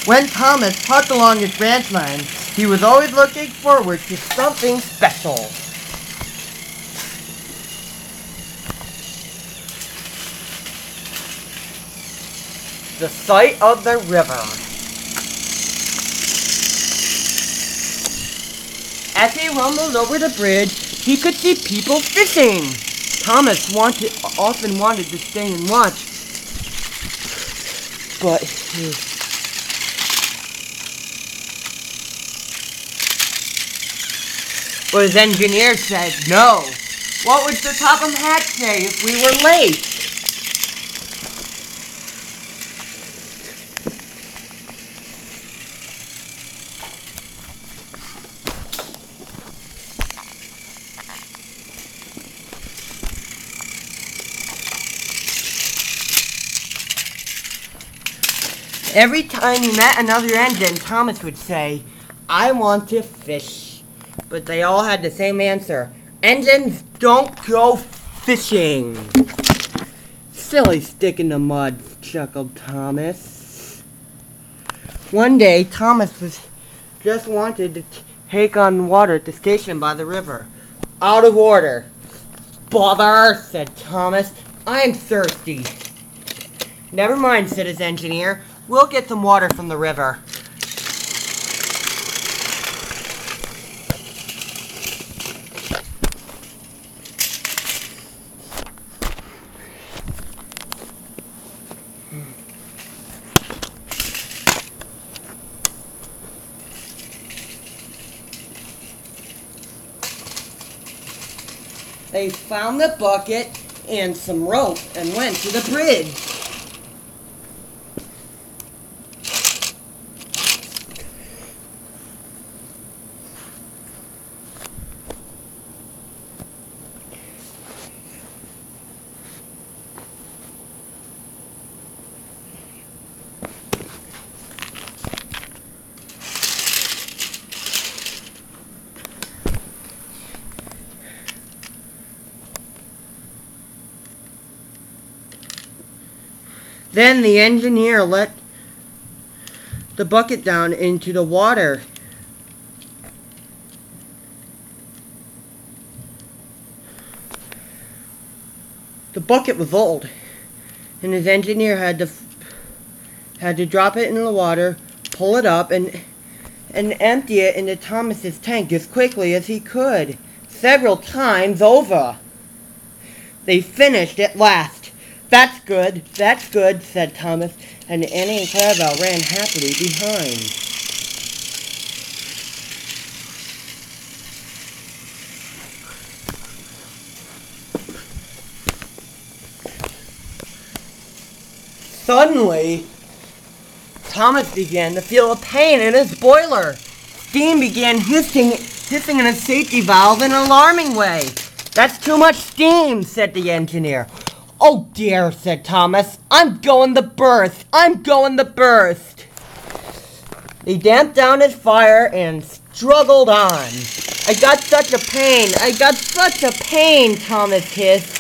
When Thomas talked along his branch line, he was always looking forward to something special. The sight of the river. As he rumbled over the bridge, he could see people fishing. Thomas often wanted to stay and watch, but his engineer said no. What would the Topham Hatt say if we were late? Every time he met another engine, Thomas would say, "I want to fish." But they all had the same answer. "Engines don't go fishing." "Silly stick in the mud," chuckled Thomas. One day, Thomas just wanted to take on water at the station by the river. "Out of order." "Bother," said Thomas. "I'm thirsty." "Never mind," said his engineer. "We'll get some water from the river." They found the bucket and some rope and went to the bridge. Then the engineer let the bucket down into the water. The bucket was old, and his engineer had to drop it in the water, pull it up, and empty it into Thomas's tank as quickly as he could, several times over. They finished at last. That's good, said Thomas, and Annie and Clarabelle ran happily behind. Suddenly, Thomas began to feel a pain in his boiler. Steam began hissing in a safety valve in an alarming way. "That's too much steam," said the engineer. "Oh dear," said Thomas. I'm going to burst. He damped down his fire and struggled on. I got such a pain, Thomas hissed.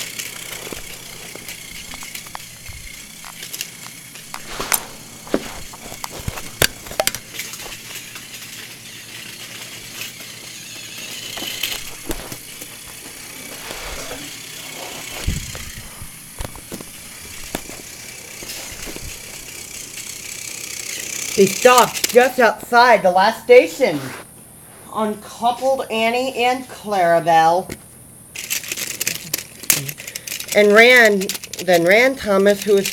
They stopped just outside the last station, uncoupled Annie and Clarabelle, and ran Thomas, who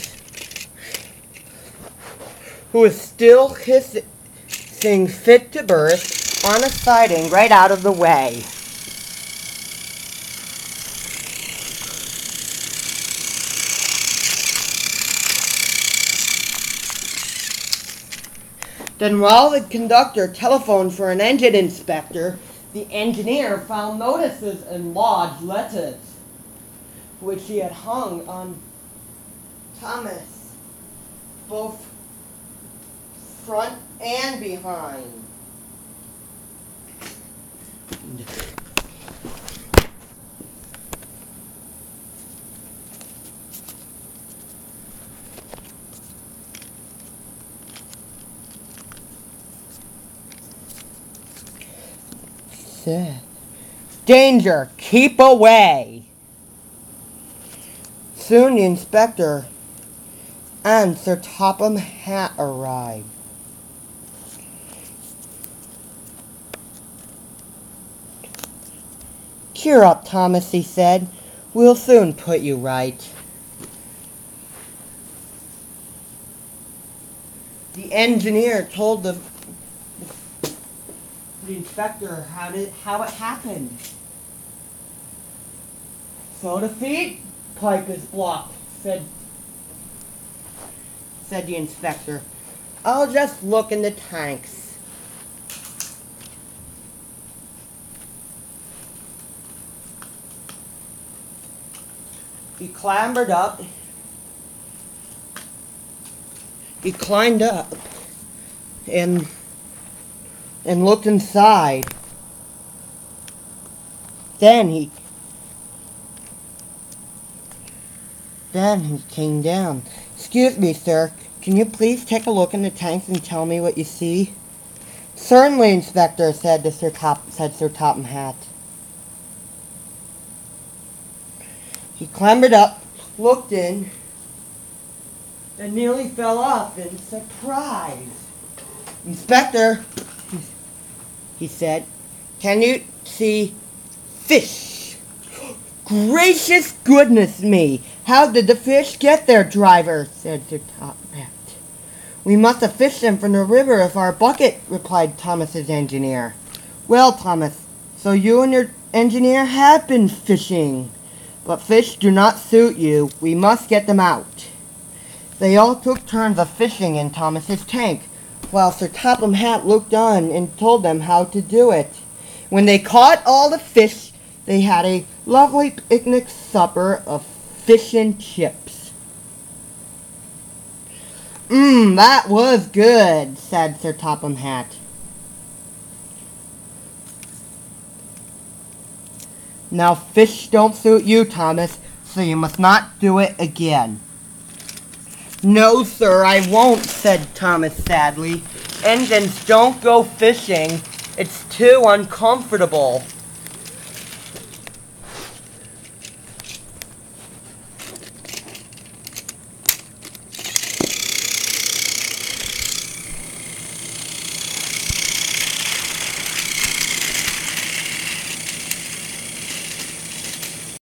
was still hissing fit to burst, on a siding right out of the way. Then while the conductor telephoned for an engine inspector, the engineer found notices in large letters, which he had hung on Thomas, both front and behind. said. Danger! Keep away! Soon the inspector and Sir Topham Hatt arrived. Cheer up, Thomas, he said. We'll soon put you right. The engineer told the inspector how it happened. So the feed pipe is blocked, said the inspector. I'll just look in the tanks. He clambered up. He climbed up and looked inside. Then he came down. Excuse me, sir. Can you please take a look in the tanks and tell me what you see? Certainly, Inspector, said Sir Topham Hatt. He clambered up, looked in, and nearly fell off in surprise. Inspector, he said, can you see fish? Gracious goodness me! How did the fish get there, driver? Said Sir Topham Hatt. We must have fished them from the river with our bucket, replied Thomas's engineer. Well, Thomas, so you and your engineer have been fishing. But fish do not suit you. We must get them out. They all took turns of fishing in Thomas's tank, while Sir Topham Hatt looked on and told them how to do it. When they caught all the fish, they had a lovely picnic supper of fish and chips. That was good, said Sir Topham Hatt. Now fish don't suit you, Thomas, so you must not do it again. No, sir, I won't, said Thomas sadly. Engines don't go fishing. It's too uncomfortable.